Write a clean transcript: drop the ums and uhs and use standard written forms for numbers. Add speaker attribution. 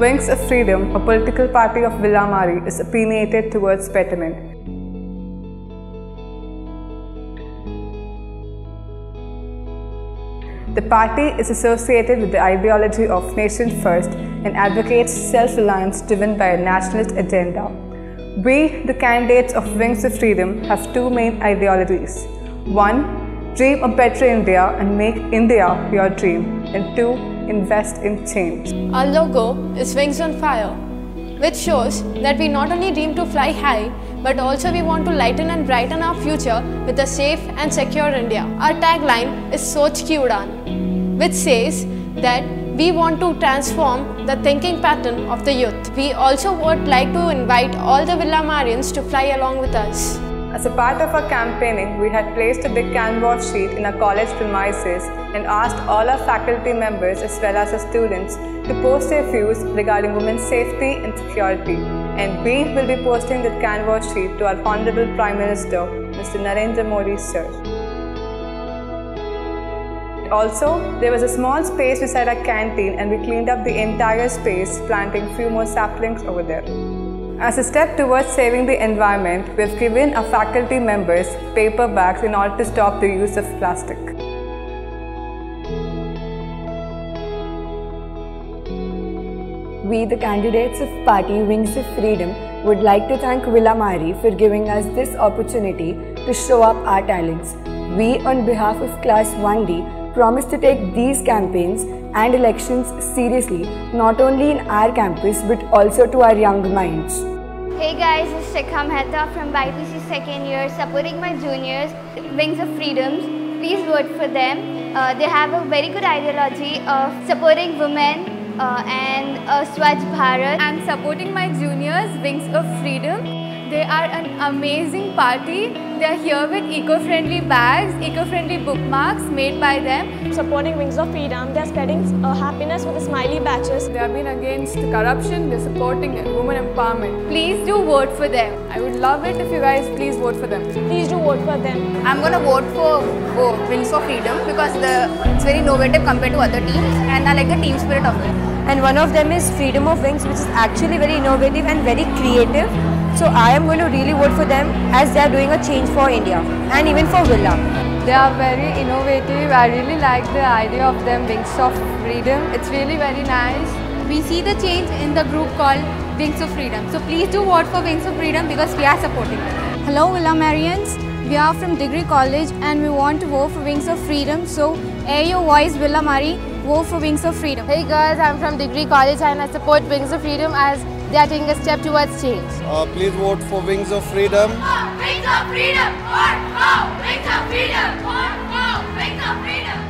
Speaker 1: Wings of Freedom, a political party of Villamari, is opinionated towards betterment. The party is associated with the ideology of nation first and advocates self-reliance driven by a nationalist agenda. We, the candidates of Wings of Freedom, have two main ideologies. 1. Dream a better India and make India your dream. And 2. Invest in change.
Speaker 2: Our logo is Wings on Fire, which shows that we not only dream to fly high, but also we want to lighten and brighten our future with a safe and secure India. Our tagline is Soch Ki Udaan, which says that we want to transform the thinking pattern of the youth. We also would like to invite all the Villamarians to fly along with us.
Speaker 1: As a part of our campaigning, we had placed a big canvas sheet in our college premises and asked all our faculty members as well as our students to post their views regarding women's safety and security. And we will be posting that canvas sheet to our Honorable Prime Minister, Mr. Narendra Modi sir. Also, there was a small space beside our canteen and we cleaned up the entire space, planting few more saplings over there. As a step towards saving the environment, we have given our faculty members paper bags in order to stop the use of plastic.
Speaker 3: We, the candidates of Party Wings of Freedom, would like to thank Villamari for giving us this opportunity to show up our talents. We, on behalf of Class 1D, promise to take these campaigns and elections seriously, not only in our campus but also to our young minds.
Speaker 4: Hey guys, it's Shikha Mehta from BIPC second year, supporting my juniors, Wings of Freedoms. Please vote for them. They have a very good ideology of supporting women and Swachh Bharat.
Speaker 5: I'm supporting my juniors, Wings of Freedom. They are an amazing party. They are here with eco-friendly bags, eco-friendly bookmarks made by them.
Speaker 6: Supporting Wings of Freedom, they are spreading happiness with the smiley badges.
Speaker 1: They have been against corruption, they are supporting women empowerment.
Speaker 5: Please do vote for them.
Speaker 1: I would love it if you guys please vote for them.
Speaker 6: Please do vote for them.
Speaker 7: I'm going to vote for Wings of Freedom because it's very innovative compared to other teams and I like the team spirit of it.
Speaker 3: And one of them is Freedom of Wings, which is actually very innovative and very creative. So I am going to really vote for them as they are doing a change for India and even for Villa.
Speaker 8: They are very innovative. I really like the idea of them, Wings of Freedom. It's really very nice.
Speaker 9: We see the change in the group called Wings of Freedom. So please do vote for Wings of Freedom because we are supporting them.
Speaker 10: Hello Villamarians. We are from Degree College and we want to vote for Wings of Freedom. So air your voice, Villamari, vote for Wings of Freedom.
Speaker 2: Hey guys, I'm from Degree College and I support Wings of Freedom as they are taking a step towards change.
Speaker 11: Please vote for Wings of Freedom.
Speaker 12: Wings of Freedom! Wings of Freedom! Wings of Freedom!